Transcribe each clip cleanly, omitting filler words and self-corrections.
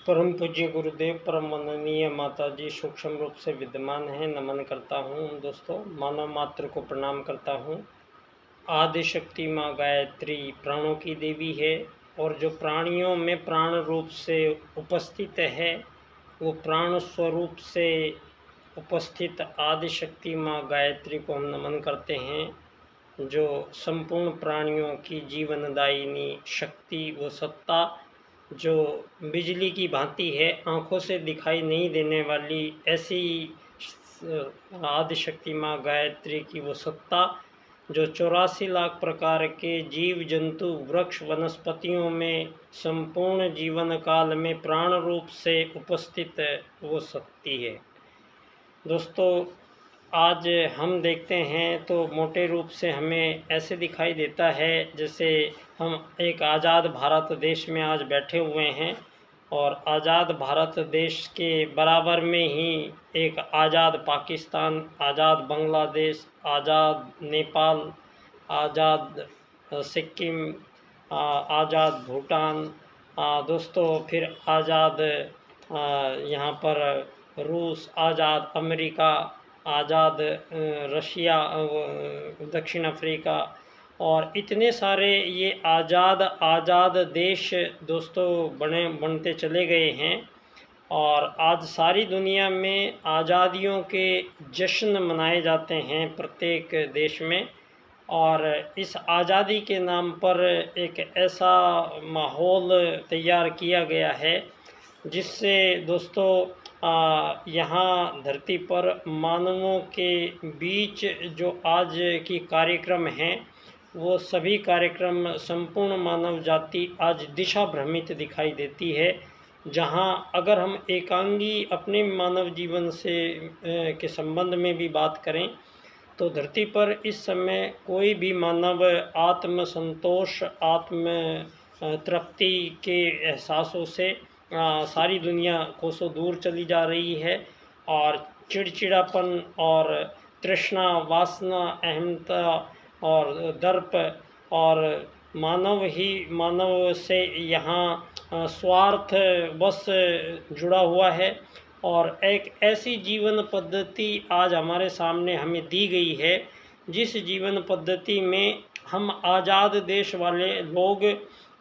परम पूज्य गुरुदेव, परम वंदनीय माता जी सूक्ष्म रूप से विद्यमान हैं। नमन करता हूँ दोस्तों, मानव मात्र को प्रणाम करता हूँ। आदि शक्ति माँ गायत्री प्राणों की देवी है और जो प्राणियों में प्राण रूप से उपस्थित है, वो प्राण स्वरूप से उपस्थित आदि शक्ति माँ गायत्री को हम नमन करते हैं, जो संपूर्ण प्राणियों की जीवनदायिनी शक्ति व सत्ता, जो बिजली की भांति है, आँखों से दिखाई नहीं देने वाली ऐसी आदि शक्ति माँ गायत्री की वो सत्ता, जो 84 लाख प्रकार के जीव जंतु वृक्ष वनस्पतियों में संपूर्ण जीवन काल में प्राण रूप से उपस्थित वो शक्ति है। दोस्तों, आज हम देखते हैं तो मोटे रूप से हमें ऐसे दिखाई देता है जैसे हम एक आज़ाद भारत देश में आज बैठे हुए हैं और आज़ाद भारत देश के बराबर में ही एक आज़ाद पाकिस्तान, आज़ाद बांग्लादेश, आज़ाद नेपाल, आज़ाद सिक्किम, आज़ाद भूटान, दोस्तों फिर आज़ाद यहाँ पर रूस, आज़ाद अमेरिका, आज़ाद रशिया, दक्षिण अफ्रीका और इतने सारे ये आज़ाद देश दोस्तों बनते चले गए हैं। और आज सारी दुनिया में आज़ादियों के जश्न मनाए जाते हैं प्रत्येक देश में। और इस आज़ादी के नाम पर एक ऐसा माहौल तैयार किया गया है जिससे दोस्तों यहाँ धरती पर मानवों के बीच जो आज की कार्यक्रम हैं, वो सभी कार्यक्रम संपूर्ण मानव जाति आज दिशा भ्रमित दिखाई देती है। जहाँ अगर हम एकांगी अपने मानव जीवन से के संबंध में भी बात करें तो धरती पर इस समय कोई भी मानव आत्म संतोष, आत्म तृप्ति के एहसासों से सारी दुनिया कोसों दूर चली जा रही है और चिड़चिड़ापन और तृष्णा, वासना, अहमता और दर्प और मानव से यहाँ स्वार्थ बस जुड़ा हुआ है। और एक ऐसी जीवन पद्धति आज हमारे सामने हमें दी गई है जिस जीवन पद्धति में हम आज़ाद देश वाले लोग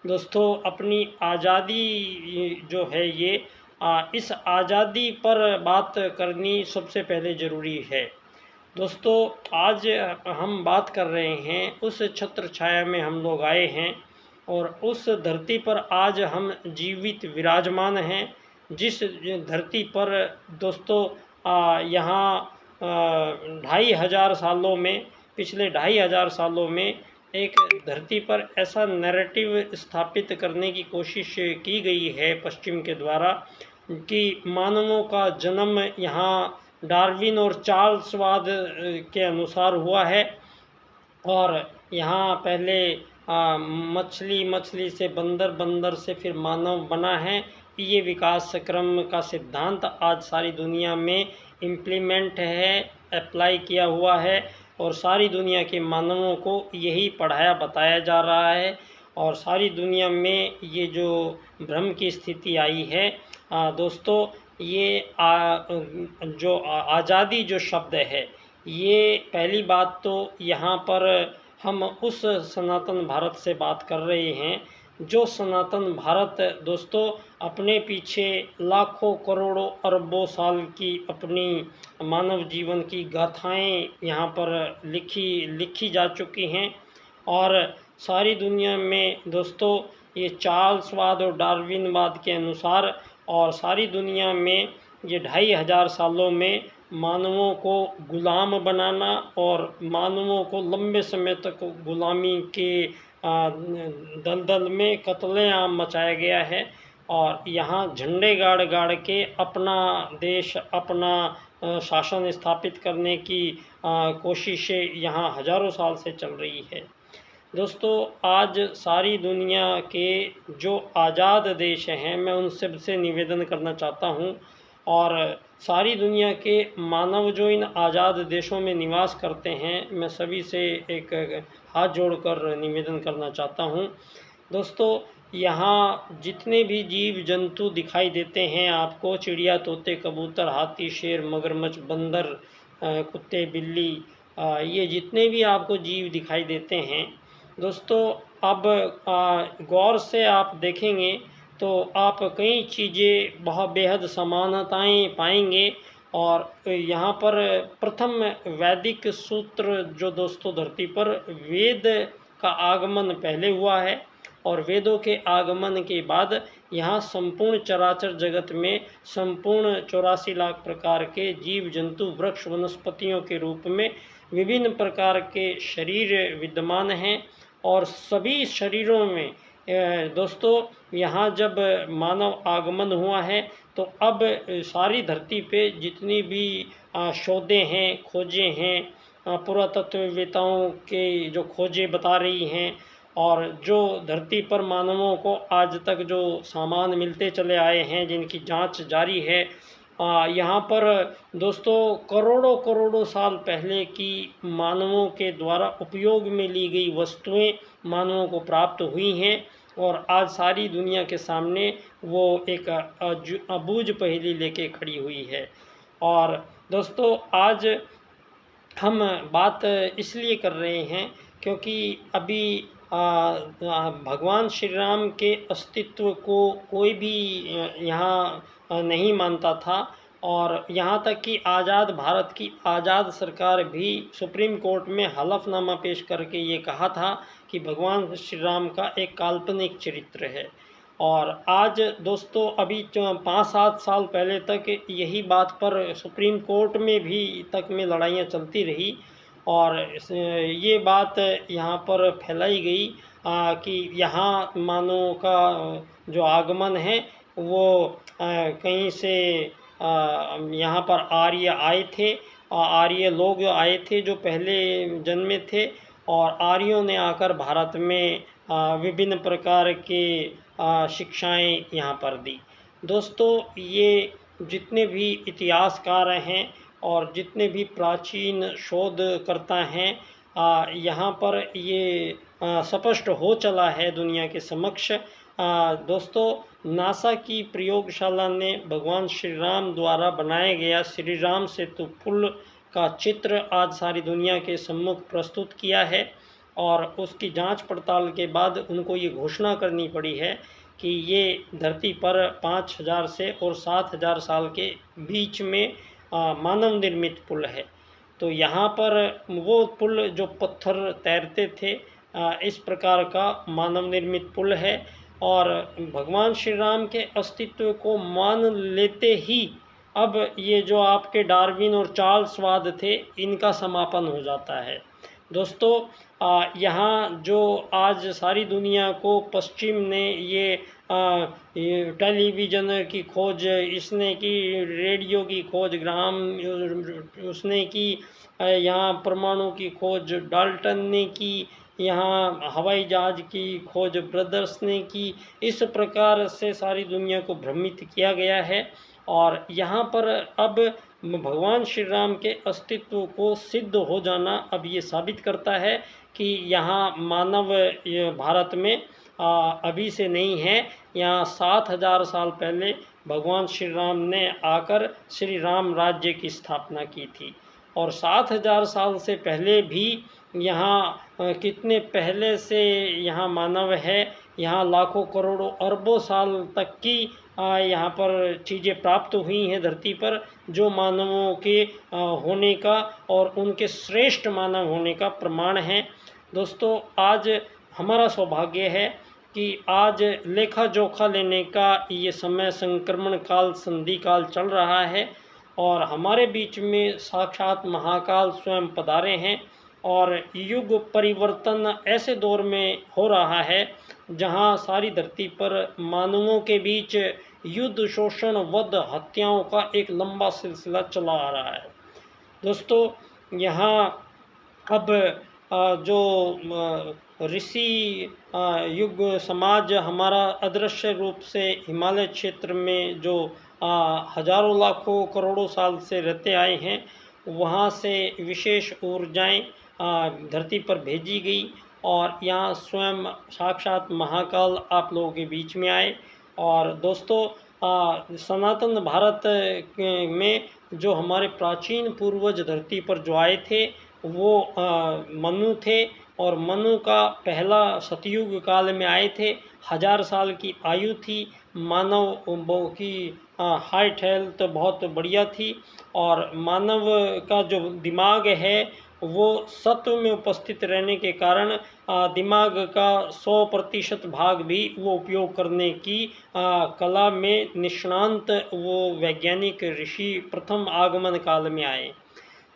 दोस्तों अपनी आज़ादी जो है ये इस आज़ादी पर बात करनी सबसे पहले ज़रूरी है। दोस्तों, आज हम बात कर रहे हैं उस छत्र छाया में हम लोग आए हैं और उस धरती पर आज हम जीवित विराजमान हैं, जिस धरती पर दोस्तों यहाँ 2500 सालों में, पिछले 2500 सालों में एक धरती पर ऐसा नैरेटिव स्थापित करने की कोशिश की गई है पश्चिम के द्वारा कि मानवों का जन्म यहाँ डार्विन और चार्ल्सवाद के अनुसार हुआ है और यहाँ पहले मछली से बंदर, बंदर से फिर मानव बना है। ये विकास क्रम का सिद्धांत आज सारी दुनिया में इम्प्लीमेंट है, अप्लाई किया हुआ है और सारी दुनिया के मानवों को यही पढ़ाया बताया जा रहा है। और सारी दुनिया में ये जो भ्रम की स्थिति आई है दोस्तों, ये जो आज़ादी जो शब्द है, ये पहली बात तो यहाँ पर हम उस सनातन भारत से बात कर रहे हैं जो सनातन भारत दोस्तों अपने पीछे लाखों करोड़ों अरबों साल की अपनी मानव जीवन की गाथाएं यहाँ पर लिखी जा चुकी हैं। और सारी दुनिया में दोस्तों ये चार्ल्सवाद और डार्विनवाद के अनुसार और सारी दुनिया में ये 2500 सालों में मानवों को गुलाम बनाना और मानवों को लंबे समय तक गुलामी के दलदल में कत्लेआम मचाया गया है। और यहाँ झंडे गाड़ के अपना देश, अपना शासन स्थापित करने की कोशिशें यहाँ हज़ारों साल से चल रही है। दोस्तों, आज सारी दुनिया के जो आज़ाद देश हैं, मैं उन सब से निवेदन करना चाहता हूँ और सारी दुनिया के मानव जो इन आज़ाद देशों में निवास करते हैं, मैं सभी से एक हाथ जोड़कर निवेदन करना चाहता हूँ। दोस्तों, यहाँ जितने भी जीव जंतु दिखाई देते हैं आपको, चिड़िया, तोते, कबूतर, हाथी, शेर, मगरमच्छ, बंदर, कुत्ते, बिल्ली, ये जितने भी आपको जीव दिखाई देते हैं दोस्तों, अब गौर से आप देखेंगे तो आप कई चीज़ें बहुत बेहद समानताएं पाएंगे। और यहाँ पर प्रथम वैदिक सूत्र जो दोस्तों धरती पर वेद का आगमन पहले हुआ है, और वेदों के आगमन के बाद यहाँ संपूर्ण चराचर जगत में संपूर्ण 84 लाख प्रकार के जीव जंतु, वृक्ष, वनस्पतियों के रूप में विभिन्न प्रकार के शरीर विद्यमान हैं। और सभी शरीरों में दोस्तों यहाँ जब मानव आगमन हुआ है तो अब सारी धरती पे जितनी भी शोधें हैं, खोजें हैं, पुरातत्ववेताओं के जो खोजें बता रही हैं, और जो धरती पर मानवों को आज तक जो सामान मिलते चले आए हैं, जिनकी जांच जारी है, यहाँ पर दोस्तों करोड़ों करोड़ों साल पहले की मानवों के द्वारा उपयोग में ली गई वस्तुएं मानवों को प्राप्त हुई हैं, और आज सारी दुनिया के सामने वो एक अबूझ पहेली लेके खड़ी हुई है। और दोस्तों आज हम बात इसलिए कर रहे हैं क्योंकि अभी भगवान श्री राम के अस्तित्व को कोई भी यहाँ नहीं मानता था, और यहाँ तक कि आज़ाद भारत की आज़ाद सरकार भी सुप्रीम कोर्ट में हलफनामा पेश करके ये कहा था कि भगवान श्री राम का एक काल्पनिक चरित्र है। और आज दोस्तों अभी 5-7 साल पहले तक यही बात पर सुप्रीम कोर्ट में भी तक में लड़ाइयाँ चलती रही, और ये बात यहाँ पर फैलाई गई कि यहाँ मानव का जो आगमन है वो कहीं से यहाँ पर आर्य आए थे, आर्य लोग आए थे जो पहले जन्मे थे, और आर्यों ने आकर भारत में विभिन्न प्रकार के शिक्षाएं यहाँ पर दी। दोस्तों ये जितने भी इतिहासकार हैं और जितने भी प्राचीन शोधकर्ता हैं, यहाँ पर ये स्पष्ट हो चला है दुनिया के समक्ष। दोस्तों नासा की प्रयोगशाला ने भगवान श्री राम द्वारा बनाया गया श्री राम सेतु पुल का चित्र आज सारी दुनिया के सम्मुख प्रस्तुत किया है, और उसकी जांच पड़ताल के बाद उनको ये घोषणा करनी पड़ी है कि ये धरती पर 5000 से और 7000 साल के बीच में मानव निर्मित पुल है। तो यहाँ पर वो पुल जो पत्थर तैरते थे, इस प्रकार का मानव निर्मित पुल है, और भगवान श्री राम के अस्तित्व को मान लेते ही अब ये जो आपके डार्विन और चार्ल्स वाद थे, इनका समापन हो जाता है। दोस्तों यहाँ जो आज सारी दुनिया को पश्चिम ने ये टेलीविज़न की खोज इसने की, रेडियो की खोज ग्राहम उसने की, यहाँ परमाणु की खोज डाल्टन ने की, यहाँ हवाई जहाज़ की खोज ब्रदर्स ने की, इस प्रकार से सारी दुनिया को भ्रमित किया गया है। और यहाँ पर अब भगवान श्री राम के अस्तित्व को सिद्ध हो जाना अब ये साबित करता है कि यहाँ मानव भारत में अभी से नहीं है, यहाँ 7000 साल पहले भगवान श्री राम ने आकर श्री राम राज्य की स्थापना की थी। और 7000 साल से पहले भी यहाँ कितने पहले से यहाँ मानव है, यहाँ लाखों करोड़ों अरबों साल तक की यहाँ पर चीज़ें प्राप्त हुई हैं धरती पर, जो मानवों के होने का और उनके श्रेष्ठ मानव होने का प्रमाण है। दोस्तों आज हमारा सौभाग्य है कि आज लेखा जोखा लेने का ये समय संक्रमण काल, संधि काल चल रहा है, और हमारे बीच में साक्षात महाकाल स्वयं पधारे हैं, और युग परिवर्तन ऐसे दौर में हो रहा है जहां सारी धरती पर मानवों के बीच युद्ध, शोषण, वध, हत्याओं का एक लंबा सिलसिला चला आ रहा है। दोस्तों यहाँ अब जो ऋषि युग समाज हमारा अदृश्य रूप से हिमालय क्षेत्र में जो हजारों लाखों करोड़ों साल से रहते आए हैं, वहाँ से विशेष ऊर्जाएं धरती पर भेजी गई, और यहाँ स्वयं साक्षात महाकाल आप लोगों के बीच में आए। और दोस्तों सनातन भारत में जो हमारे प्राचीन पूर्वज धरती पर जो आए थे वो मनु थे, और मनु का पहला सतयुग काल में आए थे। 1000 साल की आयु थी। मानव की हाइट हेल्थ बहुत बढ़िया थी, और मानव का जो दिमाग है वो सत्व में उपस्थित रहने के कारण दिमाग का 100% भाग भी वो उपयोग करने की कला में निष्णांत वो वैज्ञानिक ऋषि प्रथम आगमन काल में आए।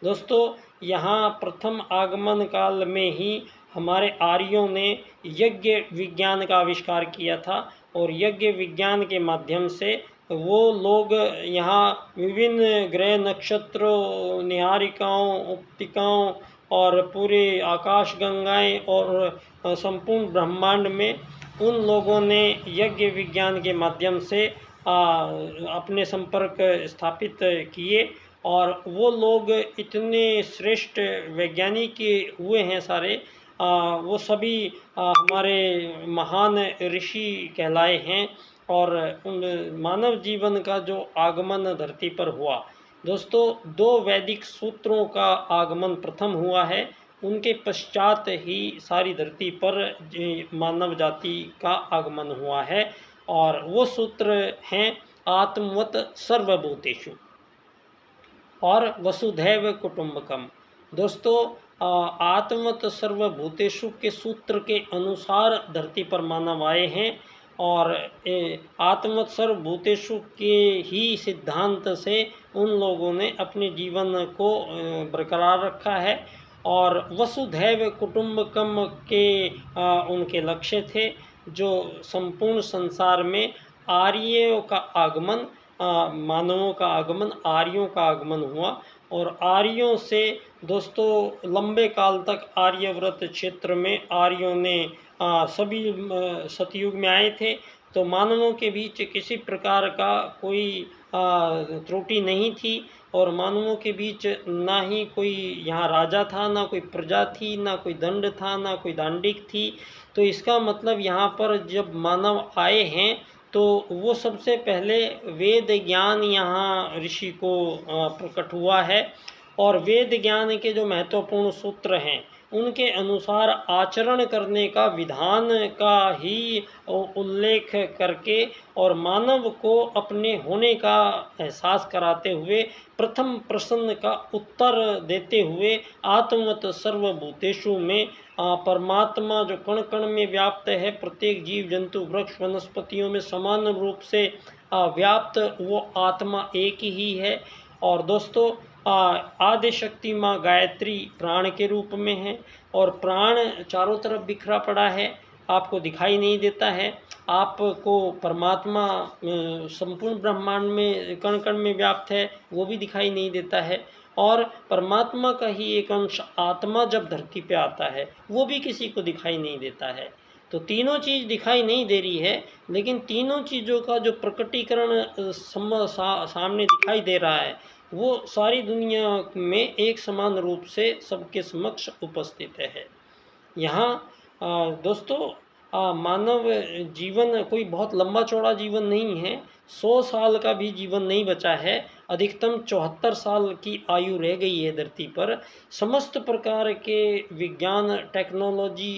दोस्तों यहाँ प्रथम आगमन काल में ही हमारे आर्यों ने यज्ञ विज्ञान का आविष्कार किया था, और यज्ञ विज्ञान के माध्यम से वो लोग यहाँ विभिन्न ग्रह नक्षत्रों, निहारिकाओं, उपतिकाओं और पूरे आकाश गंगाएं और संपूर्ण ब्रह्मांड में उन लोगों ने यज्ञ विज्ञान के माध्यम से अपने संपर्क स्थापित किए। और वो लोग इतने श्रेष्ठ वैज्ञानिक हुए हैं सारे, वो सभी हमारे महान ऋषि कहलाए हैं। और उन मानव जीवन का जो आगमन धरती पर हुआ, दोस्तों 2 वैदिक सूत्रों का आगमन प्रथम हुआ है, उनके पश्चात ही सारी धरती पर मानव जाति का आगमन हुआ है। और वो सूत्र हैं आत्मवत सर्वभूतेषु और वसुधैव कुटुंबकम। दोस्तों आत्मवत सर्वभूतेषु के सूत्र के अनुसार धरती पर मानव आए हैं, और आत्मवत सर्वभूतेषु के ही सिद्धांत से उन लोगों ने अपने जीवन को बरकरार रखा है। और वसुधैव कुटुंबकम के उनके लक्ष्य थे, जो संपूर्ण संसार में आर्यों का आगमन, मानवों का आगमन, आर्यों का आगमन हुआ। और आर्यों से दोस्तों लंबे काल तक आर्यव्रत क्षेत्र में आर्यों ने सभी सतयुग में आए थे, तो मानवों के बीच किसी प्रकार का कोई त्रुटि नहीं थी, और मानवों के बीच ना ही कोई यहाँ राजा था, ना कोई प्रजा थी, ना कोई दंड था, ना कोई दांडिक थी। तो इसका मतलब यहाँ पर जब मानव आए हैं तो वो सबसे पहले वेद ज्ञान यहाँ ऋषि को प्रकट हुआ है, और वेद ज्ञान के जो महत्वपूर्ण सूत्र हैं उनके अनुसार आचरण करने का विधान का ही उल्लेख करके और मानव को अपने होने का एहसास कराते हुए प्रथम प्रश्न का उत्तर देते हुए आत्मवत सर्वभूतेषु में परमात्मा जो कण कण में व्याप्त है, प्रत्येक जीव जंतु वृक्ष वनस्पतियों में समान रूप से व्याप्त वो आत्मा एक ही है। और दोस्तों आदि शक्ति माँ गायत्री प्राण के रूप में है, और प्राण चारों तरफ बिखरा पड़ा है, आपको दिखाई नहीं देता है। आपको परमात्मा संपूर्ण ब्रह्मांड में कण कण में व्याप्त है, वो भी दिखाई नहीं देता है। और परमात्मा का ही एक अंश आत्मा जब धरती पे आता है वो भी किसी को दिखाई नहीं देता है। तो तीनों चीज़ दिखाई नहीं दे रही है, लेकिन तीनों चीज़ों का जो प्रकटीकरण सामने दिखाई दे रहा है वो सारी दुनिया में एक समान रूप से सबके समक्ष उपस्थित है। यहाँ दोस्तों मानव जीवन कोई बहुत लंबा चौड़ा जीवन नहीं है, 100 साल का भी जीवन नहीं बचा है, अधिकतम 74 साल की आयु रह गई है धरती पर। समस्त प्रकार के विज्ञान टेक्नोलॉजी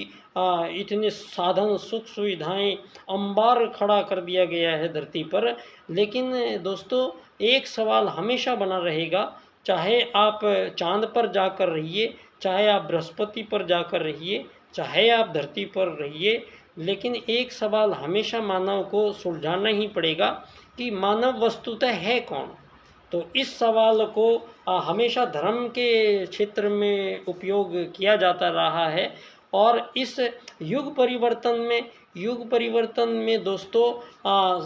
इतने साधन सुख सुविधाएं अंबार खड़ा कर दिया गया है धरती पर। लेकिन दोस्तों एक सवाल हमेशा बना रहेगा, चाहे आप चांद पर जाकर रहिए, चाहे आप बृहस्पति पर जाकर रहिए, चाहे आप धरती पर रहिए, लेकिन एक सवाल हमेशा मानव को सुलझाना ही पड़ेगा कि मानव वस्तुतः है कौन। तो इस सवाल को हमेशा धर्म के क्षेत्र में उपयोग किया जाता रहा है। और इस युग परिवर्तन में दोस्तों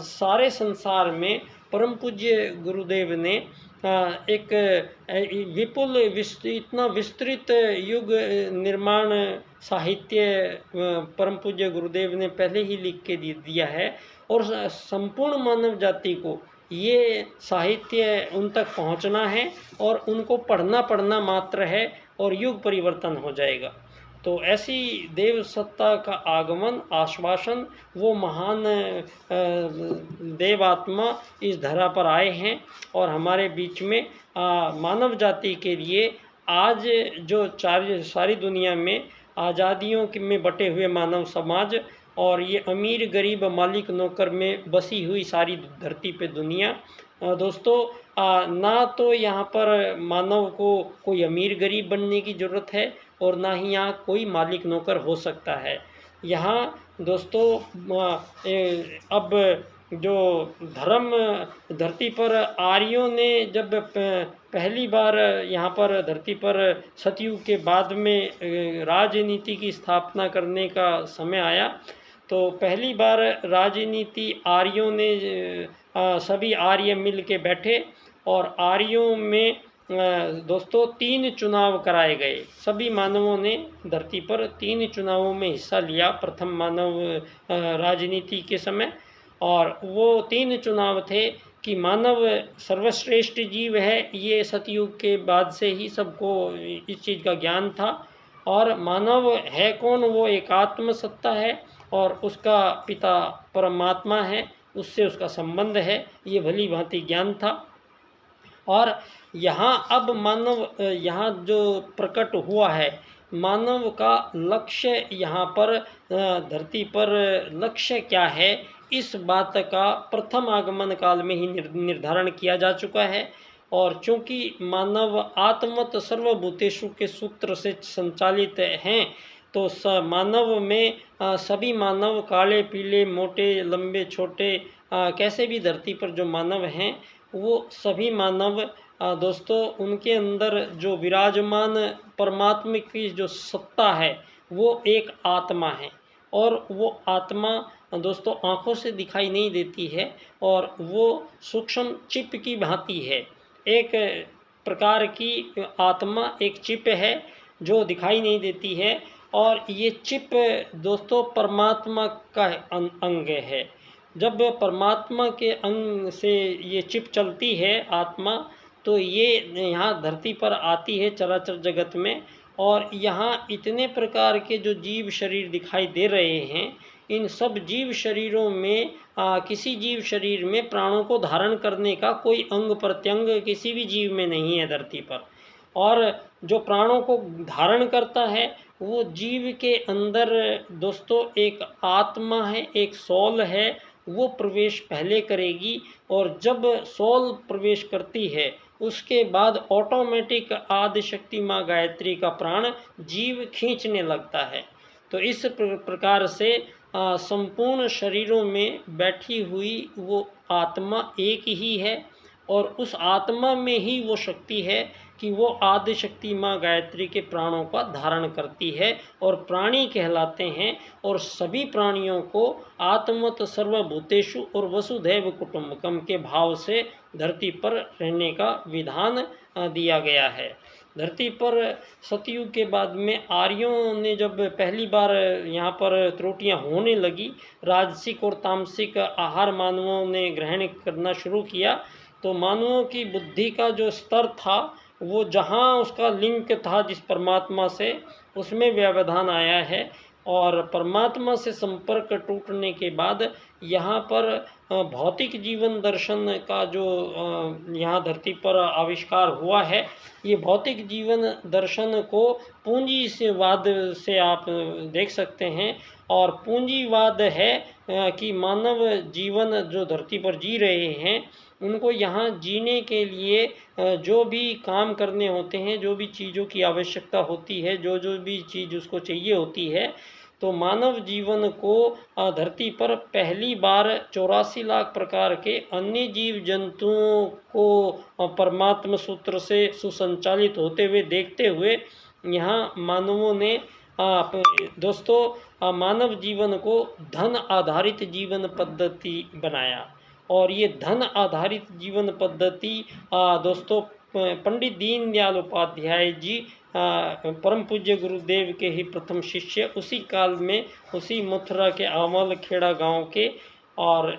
सारे संसार में परम पूज्य गुरुदेव ने एक विपुल इतना विस्तृत युग निर्माण साहित्य परम पूज्य गुरुदेव ने पहले ही लिख के दिया है, और संपूर्ण मानव जाति को ये साहित्य उन तक पहुंचना है और उनको पढ़ना मात्र है, और युग परिवर्तन हो जाएगा। तो ऐसी देव सत्ता का आगमन, आश्वासन, वो महान देव आत्मा इस धरा पर आए हैं और हमारे बीच में मानव जाति के लिए आज जो सारी दुनिया में आज़ादियों में बटे हुए मानव समाज और ये अमीर गरीब मालिक नौकर में बसी हुई सारी धरती पे दुनिया, दोस्तों ना तो यहाँ पर मानव को कोई अमीर गरीब बनने की ज़रूरत है और ना ही यहाँ कोई मालिक नौकर हो सकता है। यहाँ दोस्तों अब जो धर्म धरती पर आर्यों ने जब पहली बार यहाँ पर धरती पर सतयुग के बाद में राजनीति की स्थापना करने का समय आया, तो पहली बार राजनीति आर्यों ने सभी आर्य मिल के बैठे और आर्यों में दोस्तों 3 चुनाव कराए गए। सभी मानवों ने धरती पर 3 चुनावों में हिस्सा लिया प्रथम मानव राजनीति के समय, और वो 3 चुनाव थे कि मानव सर्वश्रेष्ठ जीव है, ये सतयुग के बाद से ही सबको इस चीज़ का ज्ञान था, और मानव है कौन, वो एकात्म सत्ता है और उसका पिता परमात्मा है, उससे उसका संबंध है, ये भली भांति ज्ञान था। और यहाँ अब मानव यहाँ जो प्रकट हुआ है, मानव का लक्ष्य यहाँ पर धरती पर लक्ष्य क्या है, इस बात का प्रथम आगमन काल में ही निर्धारण किया जा चुका है। और चूँकि मानव आत्मवत सर्वभूतेषु के सूत्र से संचालित हैं, तो मानव में सभी मानव काले पीले मोटे लंबे छोटे कैसे भी धरती पर जो मानव हैं, वो सभी मानव दोस्तों उनके अंदर जो विराजमान परमात्मा की जो सत्ता है वो एक आत्मा है, और वो आत्मा दोस्तों आँखों से दिखाई नहीं देती है और वो सूक्ष्म चिप की भांति है। एक प्रकार की आत्मा एक चिप है जो दिखाई नहीं देती है, और ये चिप दोस्तों परमात्मा का अंग है। जब परमात्मा के अंग से ये चिप चलती है आत्मा, तो ये यहाँ धरती पर आती है चराचर जगत में, और यहाँ इतने प्रकार के जो जीव शरीर दिखाई दे रहे हैं, इन सब जीव शरीरों में किसी जीव शरीर में प्राणों को धारण करने का कोई अंग प्रत्यंग किसी भी जीव में नहीं है धरती पर। और जो प्राणों को धारण करता है वो जीव के अंदर दोस्तों एक आत्मा है, एक सोल है, वो प्रवेश पहले करेगी, और जब सोल प्रवेश करती है उसके बाद ऑटोमेटिक आदिशक्ति माँ गायत्री का प्राण जीव खींचने लगता है। तो इस प्रकार से संपूर्ण शरीरों में बैठी हुई वो आत्मा एक ही है, और उस आत्मा में ही वो शक्ति है कि वो आदिशक्ति माँ गायत्री के प्राणों का धारण करती है और प्राणी कहलाते हैं, और सभी प्राणियों को आत्मवत सर्वभूतेषु और वसुधैव कुटुंबकम के भाव से धरती पर रहने का विधान दिया गया है। धरती पर सतयुग के बाद में आर्यों ने जब पहली बार यहाँ पर त्रुटियाँ होने लगी, राजसिक और तामसिक आहार मानवों ने ग्रहण करना शुरू किया, तो मानवों की बुद्धि का जो स्तर था वो जहाँ उसका लिंक था जिस परमात्मा से, उसमें व्यवधान आया है, और परमात्मा से संपर्क टूटने के बाद यहाँ पर भौतिक जीवन दर्शन का जो यहाँ धरती पर आविष्कार हुआ है, ये भौतिक जीवन दर्शन को पूंजी से वाद से आप देख सकते हैं। और पूंजीवाद है कि मानव जीवन जो धरती पर जी रहे हैं, उनको यहाँ जीने के लिए जो भी काम करने होते हैं, जो भी चीज़ों की आवश्यकता होती है, जो भी चीज़ उसको चाहिए होती है, तो मानव जीवन को धरती पर पहली बार 84 लाख प्रकार के अन्य जीव जंतुओं को परमात्मा सूत्र से सुसंचालित होते हुए देखते हुए यहाँ मानवों ने दोस्तों मानव जीवन को धन आधारित जीवन पद्धति बनाया। और ये धन आधारित जीवन पद्धति दोस्तों पंडित दीनदयाल उपाध्याय जी परम पूज्य गुरुदेव के ही प्रथम शिष्य उसी काल में, उसी मथुरा के आमल खेड़ा गांव के, और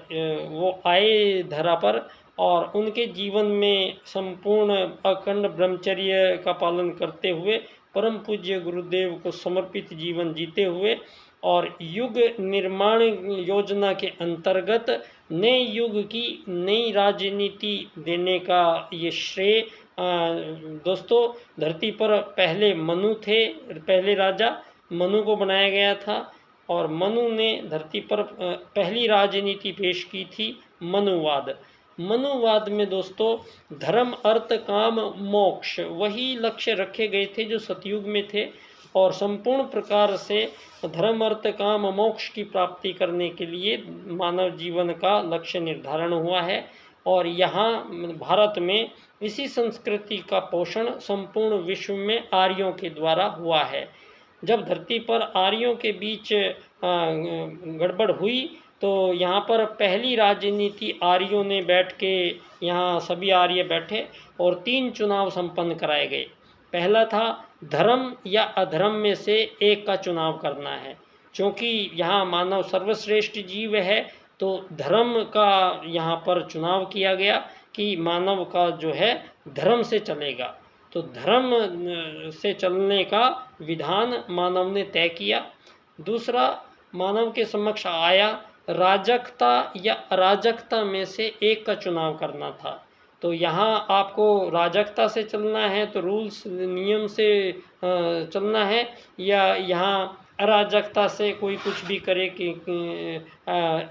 वो आए धरा पर, और उनके जीवन में संपूर्ण अखंड ब्रह्मचर्य का पालन करते हुए परम पूज्य गुरुदेव को समर्पित जीवन जीते हुए और युग निर्माण योजना के अंतर्गत नए युग की नई राजनीति देने का ये श्रेय दोस्तों धरती पर पहले मनु थे, पहले राजा मनु को बनाया गया था और मनु ने धरती पर पहली राजनीति पेश की थी मनुवाद। मनुवाद में दोस्तों धर्म अर्थ काम मोक्ष वही लक्ष्य रखे गए थे जो सतयुग में थे और संपूर्ण प्रकार से धर्म अर्थ काम मोक्ष की प्राप्ति करने के लिए मानव जीवन का लक्ष्य निर्धारण हुआ है और यहाँ भारत में इसी संस्कृति का पोषण संपूर्ण विश्व में आर्यों के द्वारा हुआ है। जब धरती पर आर्यों के बीच गड़बड़ हुई तो यहाँ पर पहली राजनीति आर्यों ने बैठ के, यहाँ सभी आर्य बैठे और 3 चुनाव संपन्न कराए गए। पहला था धर्म या अधर्म में से एक का चुनाव करना है, क्योंकि यहाँ मानव सर्वश्रेष्ठ जीव है तो धर्म का यहाँ पर चुनाव किया गया कि मानव का जो है धर्म से चलेगा। तो धर्म से चलने का विधान मानव ने तय किया। दूसरा मानव के समक्ष आया राजकता या अराजकता में से एक का चुनाव करना था। तो यहाँ आपको राजकता से चलना है तो रूल्स नियम से चलना है या यहाँ अराजकता से कोई कुछ भी करे कि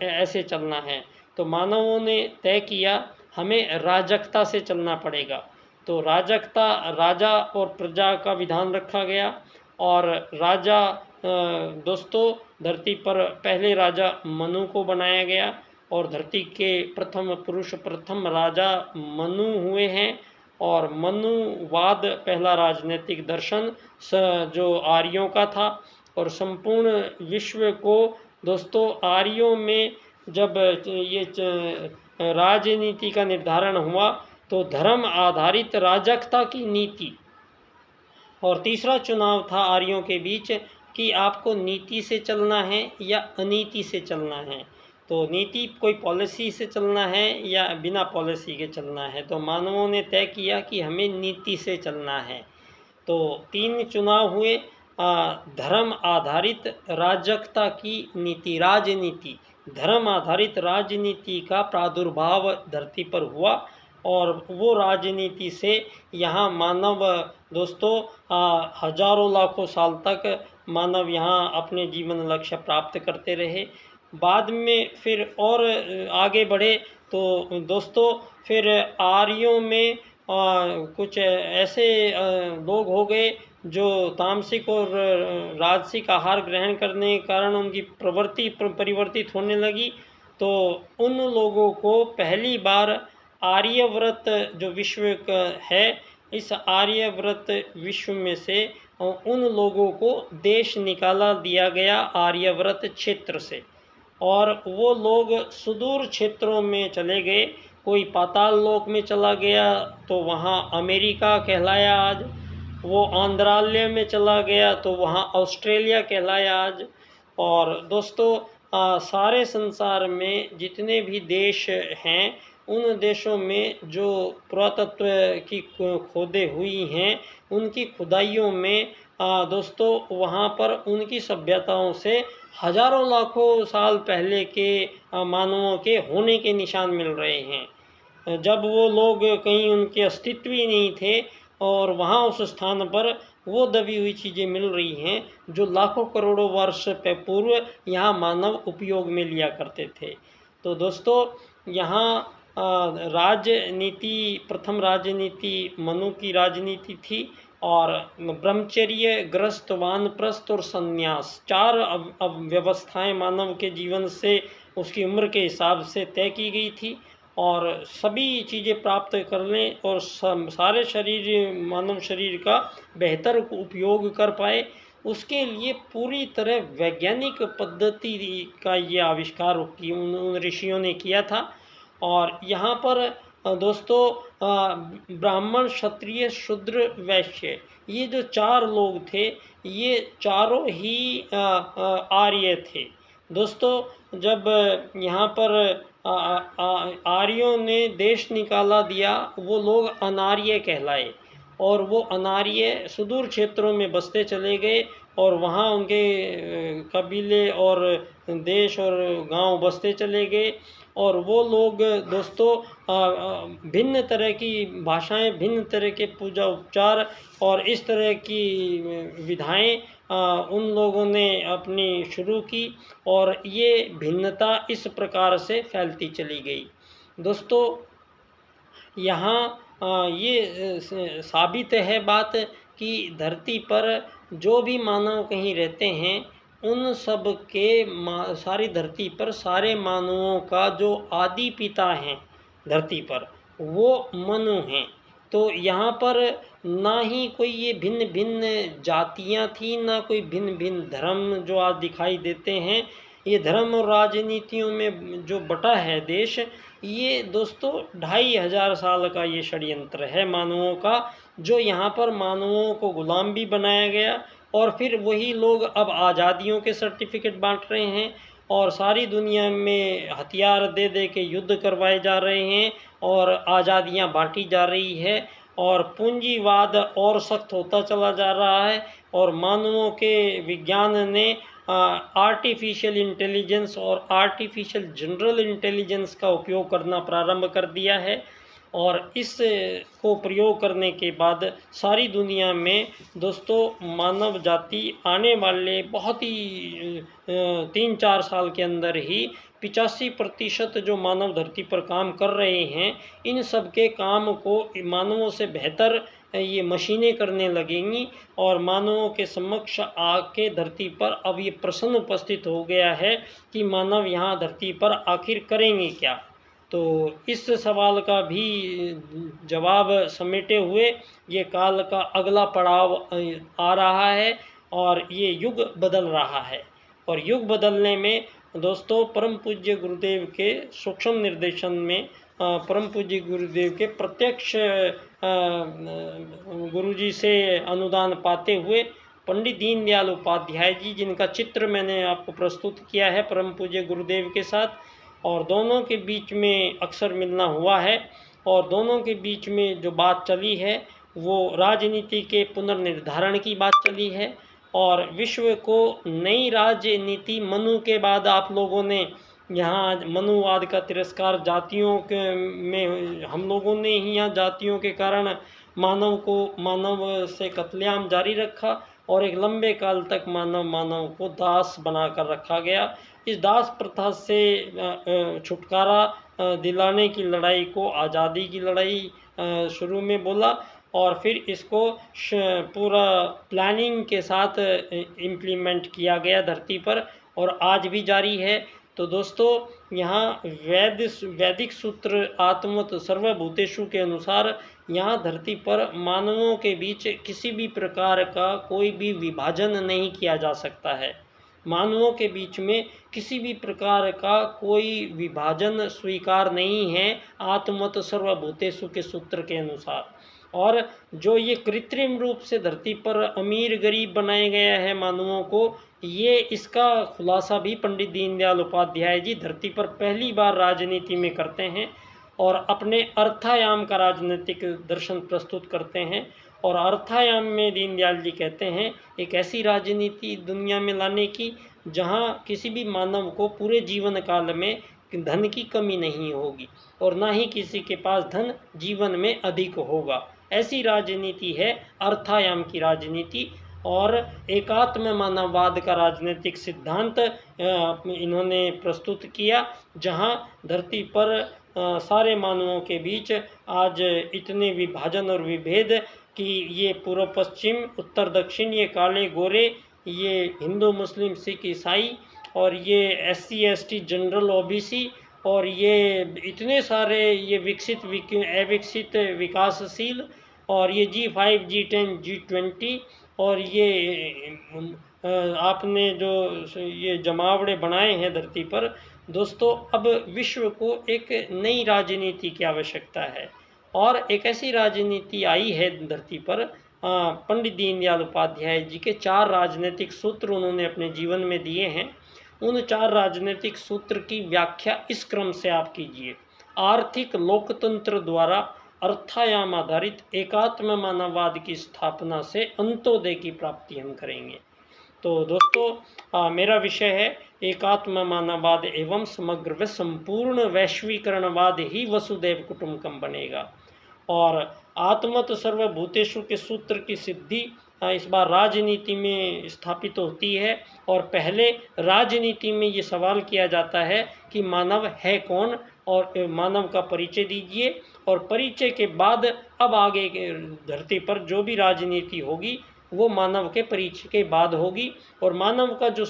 ऐसे चलना है। तो मानवों ने तय किया हमें राजकता से चलना पड़ेगा। तो राजकता राजा और प्रजा का विधान रखा गया और राजा दोस्तों धरती पर पहले राजा मनु को बनाया गया और धरती के प्रथम पुरुष प्रथम राजा मनु हुए हैं और मनुवाद पहला राजनीतिक दर्शन जो आर्यों का था और संपूर्ण विश्व को दोस्तों आर्यों में जब ये राजनीति का निर्धारण हुआ तो धर्म आधारित राजकता की नीति। और तीसरा चुनाव था आर्यों के बीच कि आपको नीति से चलना है या अनीति से चलना है। तो नीति कोई पॉलिसी से चलना है या बिना पॉलिसी के चलना है। तो मानवों ने तय किया कि हमें नीति से चलना है। तो 3 चुनाव हुए। धर्म आधारित राजकता की नीति, राजनीति, धर्म आधारित राजनीति का प्रादुर्भाव धरती पर हुआ और वो राजनीति से यहाँ मानव दोस्तों हजारों लाखों साल तक मानव यहाँ अपने जीवन लक्ष्य प्राप्त करते रहे। बाद में फिर और आगे बढ़े तो दोस्तों फिर आर्यों में कुछ ऐसे लोग हो गए जो तामसिक और राजसिक आहार ग्रहण करने के कारण उनकी प्रवृत्ति परिवर्तित होने लगी। तो उन लोगों को पहली बार आर्यव्रत जो विश्व है, इस आर्यव्रत विश्व में से उन लोगों को देश निकाला दिया गया आर्यव्रत क्षेत्र से और वो लोग सुदूर क्षेत्रों में चले गए। कोई पाताल लोक में चला गया तो वहाँ अमेरिका कहलाया आज, वो आंध्रालय में चला गया तो वहाँ ऑस्ट्रेलिया कहलाया आज। और दोस्तों सारे संसार में जितने भी देश हैं उन देशों में जो पुरातत्व की खोदें हुई हैं उनकी खुदाइयों में दोस्तों वहाँ पर उनकी सभ्यताओं से हजारों लाखों साल पहले के मानवों के होने के निशान मिल रहे हैं। जब वो लोग कहीं उनके अस्तित्व ही नहीं थे और वहाँ उस स्थान पर वो दबी हुई चीज़ें मिल रही हैं जो लाखों करोड़ों वर्ष पूर्व यहाँ मानव उपयोग में लिया करते थे। तो दोस्तों यहाँ राजनीति, प्रथम राजनीति मनु की राजनीति थी और ब्रह्मचर्य, ग्रस्त, वानप्रस्थ और संन्यास 4 व्यवस्थाएं मानव के जीवन से उसकी उम्र के हिसाब से तय की गई थी और सभी चीज़ें प्राप्त करने और सारे शरीर मानव शरीर का बेहतर उपयोग कर पाए, उसके लिए पूरी तरह वैज्ञानिक पद्धति का ये आविष्कार उन ऋषियों ने किया था। और यहाँ पर दोस्तों ब्राह्मण, क्षत्रिय, शूद्र, वैश्य ये जो 4 लोग थे ये चारों ही आर्य थे। दोस्तों जब यहाँ पर आर्यों ने देश निकाला दिया वो लोग अनार्य कहलाए और वो अनार्य सुदूर क्षेत्रों में बसते चले गए और वहाँ उनके कबीले और देश और गांव बसते चले गए। और वो लोग दोस्तों भिन्न तरह की भाषाएं, भिन्न तरह के पूजा उपचार और इस तरह की विधाएं उन लोगों ने अपनी शुरू की और ये भिन्नता इस प्रकार से फैलती चली गई। दोस्तों यहाँ ये साबित है बात कि धरती पर जो भी मानव कहीं रहते हैं उन सब के सारी धरती पर सारे मानवों का जो आदि पिता हैं धरती पर वो मनु हैं। तो यहाँ पर ना ही कोई ये भिन्न भिन्न जातियाँ थी, ना कोई भिन्न भिन्न धर्म जो आज दिखाई देते हैं। ये धर्म और राजनीतियों में जो बटा है देश, ये दोस्तों 2500 साल का ये षड्यंत्र है मानवों का, जो यहाँ पर मानवों को गुलाम भी बनाया गया और फिर वही लोग अब आज़ादियों के सर्टिफिकेट बांट रहे हैं और सारी दुनिया में हथियार दे दे के युद्ध करवाए जा रहे हैं और आज़ादियाँ बांटी जा रही है और पूंजीवाद और सख्त होता चला जा रहा है और मानवों के विज्ञान ने आर्टिफिशियल इंटेलिजेंस और आर्टिफिशियल जनरल इंटेलिजेंस का उपयोग करना प्रारंभ कर दिया है। और इस को प्रयोग करने के बाद सारी दुनिया में दोस्तों मानव जाति आने वाले बहुत ही 3-4 साल के अंदर ही 85% जो मानव धरती पर काम कर रहे हैं, इन सब के काम को मानवों से बेहतर ये मशीनें करने लगेंगी और मानवों के समक्ष आके धरती पर अब ये प्रश्न उपस्थित हो गया है कि मानव यहाँ धरती पर आखिर करेंगे क्या। तो इस सवाल का भी जवाब समेटे हुए ये काल का अगला पड़ाव आ रहा है और ये युग बदल रहा है। और युग बदलने में दोस्तों परम पूज्य गुरुदेव के सूक्ष्म निर्देशन में परम पूज्य गुरुदेव के प्रत्यक्ष गुरुजी से अनुदान पाते हुए पंडित दीनदयाल उपाध्याय जी, जिनका चित्र मैंने आपको प्रस्तुत किया है परम पूज्य गुरुदेव के साथ, और दोनों के बीच में अक्सर मिलना हुआ है और दोनों के बीच में जो बात चली है वो राजनीति के पुनर्निर्धारण की बात चली है और विश्व को नई राजनीति मनु के बाद आप लोगों ने यहाँ मनुवाद का तिरस्कार जातियों के में हम लोगों ने ही यहाँ जातियों के कारण मानव से कत्लेआम जारी रखा और एक लंबे काल तक मानव को दास बनाकर रखा गया। इस दास प्रथा से छुटकारा दिलाने की लड़ाई को आज़ादी की लड़ाई शुरू में बोला और फिर इसको पूरा प्लानिंग के साथ इम्प्लीमेंट किया गया धरती पर और आज भी जारी है। तो दोस्तों यहाँ वैदिक सूत्र आत्मवत सर्वभूतेषु के अनुसार यहाँ धरती पर मानवों के बीच किसी भी प्रकार का कोई भी विभाजन नहीं किया जा सकता है। मानवों के बीच में किसी भी प्रकार का कोई विभाजन स्वीकार नहीं है आत्मवत सर्वभूतेषु के सूत्र के अनुसार। और जो ये कृत्रिम रूप से धरती पर अमीर गरीब बनाया गया है मानवों को, ये इसका खुलासा भी पंडित दीनदयाल उपाध्याय जी धरती पर पहली बार राजनीति में करते हैं और अपने अर्थायाम का राजनीतिक दर्शन प्रस्तुत करते हैं। और अर्थायाम में दीनदयाल जी कहते हैं एक ऐसी राजनीति दुनिया में लाने की जहाँ किसी भी मानव को पूरे जीवन काल में धन की कमी नहीं होगी और ना ही किसी के पास धन जीवन में अधिक होगा। ऐसी राजनीति है अर्थायाम की राजनीति। और एकात्म मानववाद का राजनीतिक सिद्धांत इन्होंने प्रस्तुत किया, जहां धरती पर सारे मानवों के बीच आज इतने विभाजन और विभेद कि ये पूर्व पश्चिम उत्तर दक्षिण, ये काले गोरे, ये हिंदू मुस्लिम सिख ईसाई और ये SC ST जनरल OBC और ये इतने सारे ये विकसित अविकसित विकासशील और ये G5 G10 G20 और ये आपने जो ये जमावड़े बनाए हैं धरती पर। दोस्तों अब विश्व को एक नई राजनीति की आवश्यकता है और एक ऐसी राजनीति आई है धरती पर। पंडित दीनदयाल उपाध्याय जी के 4 राजनीतिक सूत्र उन्होंने अपने जीवन में दिए हैं। उन 4 राजनीतिक सूत्र की व्याख्या इस क्रम से आप कीजिए। आर्थिक लोकतंत्र द्वारा अर्थायाम आधारित एकात्म मानववाद की स्थापना से अंत्योदय की प्राप्ति हम करेंगे। तो दोस्तों मेरा विषय है एकात्म मानववाद एवं समग्र व संपूर्ण वैश्वीकरणवाद ही वसुदैव कुटुंबकम बनेगा। और आत्मत सर्वभूतेषु के सूत्र की सिद्धि इस बार राजनीति में स्थापित होती है। और पहले राजनीति में ये सवाल किया जाता है कि मानव है कौन, और मानव का परिचय दीजिए। और परिचय के बाद अब आगे धरती पर जो भी राजनीति होगी वो मानव के परिचय के बाद होगी। और मानव का जो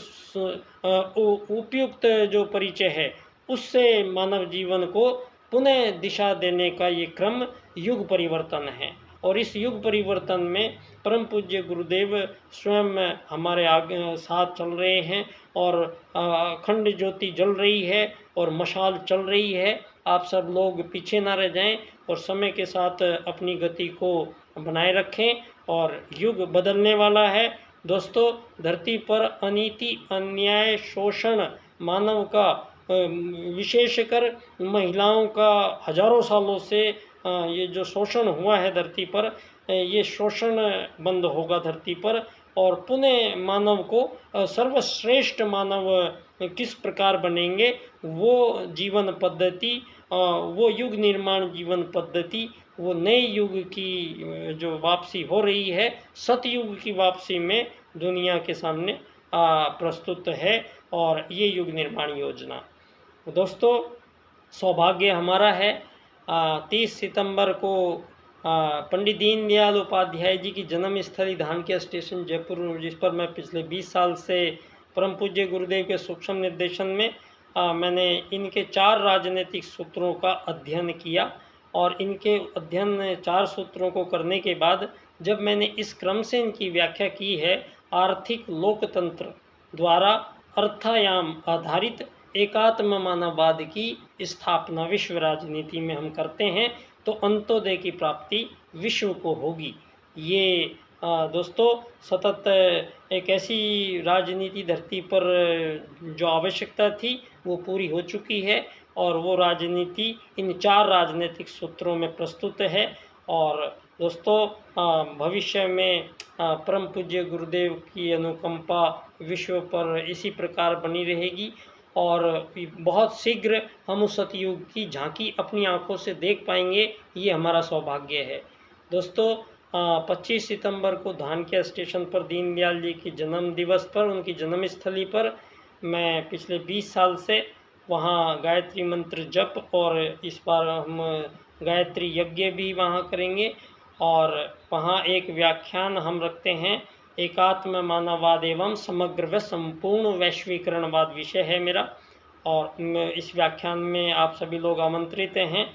उपयुक्त जो परिचय है उससे मानव जीवन को पुनः दिशा देने का ये क्रम युग परिवर्तन है। और इस युग परिवर्तन में परम पूज्य गुरुदेव स्वयं हमारे आगे साथ चल रहे हैं, और अखंड ज्योति जल रही है और मशाल चल रही है। आप सब लोग पीछे ना रह जाएं और समय के साथ अपनी गति को बनाए रखें, और युग बदलने वाला है। दोस्तों, धरती पर अनीति, अन्याय, शोषण, मानव का विशेषकर महिलाओं का हजारों सालों से ये जो शोषण हुआ है धरती पर, ये शोषण बंद होगा धरती पर। और पुनः मानव को सर्वश्रेष्ठ मानव किस प्रकार बनेंगे, वो जीवन पद्धति, वो युग निर्माण जीवन पद्धति, वो नए युग की जो वापसी हो रही है, सतयुग की वापसी में दुनिया के सामने प्रस्तुत है। और ये युग निर्माण योजना दोस्तों, सौभाग्य हमारा है 30 सितंबर को पंडित दीनदयाल उपाध्याय जी की जन्मस्थली धानक्या स्टेशन जयपुर, जिस पर मैं पिछले 20 साल से परम पूज्य गुरुदेव के सूक्ष्म निर्देशन में मैंने इनके 4 राजनीतिक सूत्रों का अध्ययन किया। और इनके अध्ययन 4 सूत्रों को करने के बाद जब मैंने इस क्रम से इनकी व्याख्या की है, आर्थिक लोकतंत्र द्वारा अर्थायाम आधारित एकात्म मानववाद की स्थापना विश्व राजनीति में हम करते हैं, तो अंत्योदय की प्राप्ति विश्व को होगी। ये दोस्तों सतत एक ऐसी राजनीति धरती पर जो आवश्यकता थी वो पूरी हो चुकी है, और वो राजनीति इन 4 राजनीतिक सूत्रों में प्रस्तुत है। और दोस्तों, भविष्य में परम पूज्य गुरुदेव की अनुकंपा विश्व पर इसी प्रकार बनी रहेगी, और बहुत शीघ्र हम उस सतयुग की झांकी अपनी आंखों से देख पाएंगे। ये हमारा सौभाग्य है। दोस्तों, 25 सितंबर को धानक्या स्टेशन पर दीनदयाल जी की जन्म दिवस पर, उनकी जन्मस्थली पर मैं पिछले 20 साल से वहाँ गायत्री मंत्र जप, और इस बार हम गायत्री यज्ञ भी वहाँ करेंगे। और वहाँ एक व्याख्यान हम रखते हैं, एकात्म मानववाद एवं समग्र व संपूर्ण वैश्वीकरणवाद विषय है मेरा। और इस व्याख्यान में आप सभी लोग आमंत्रित हैं।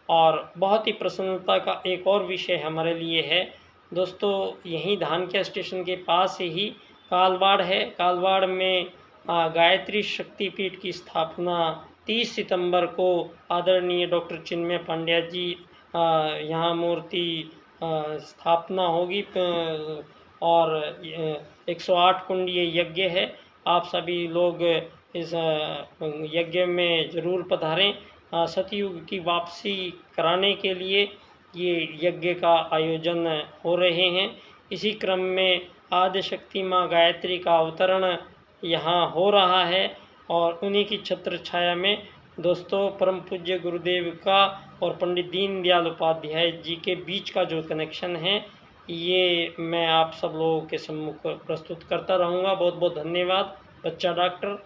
और बहुत ही प्रसन्नता का एक और विषय हमारे लिए है दोस्तों, यहीं धानक्या स्टेशन के पास ही कालवाड़ है। कालवाड़ में गायत्री शक्तिपीठ की स्थापना 30 सितंबर को आदरणीय डॉक्टर चिन्मय पांड्या जी यहाँ मूर्ति स्थापना होगी, और 108 कुंडीय यज्ञ है। आप सभी लोग इस यज्ञ में ज़रूर पधारें। सतयुग की वापसी कराने के लिए ये यज्ञ का आयोजन हो रहे हैं। इसी क्रम में आदिशक्ति माँ गायत्री का अवतरण यहाँ हो रहा है, और उन्हीं की छत्र छाया में दोस्तों परम पूज्य गुरुदेव का और पंडित दीनदयाल उपाध्याय जी के बीच का जो कनेक्शन है, ये मैं आप सब लोगों के सम्मुख प्रस्तुत करता रहूँगा। बहुत बहुत धन्यवाद। बच्चा डॉक्टर।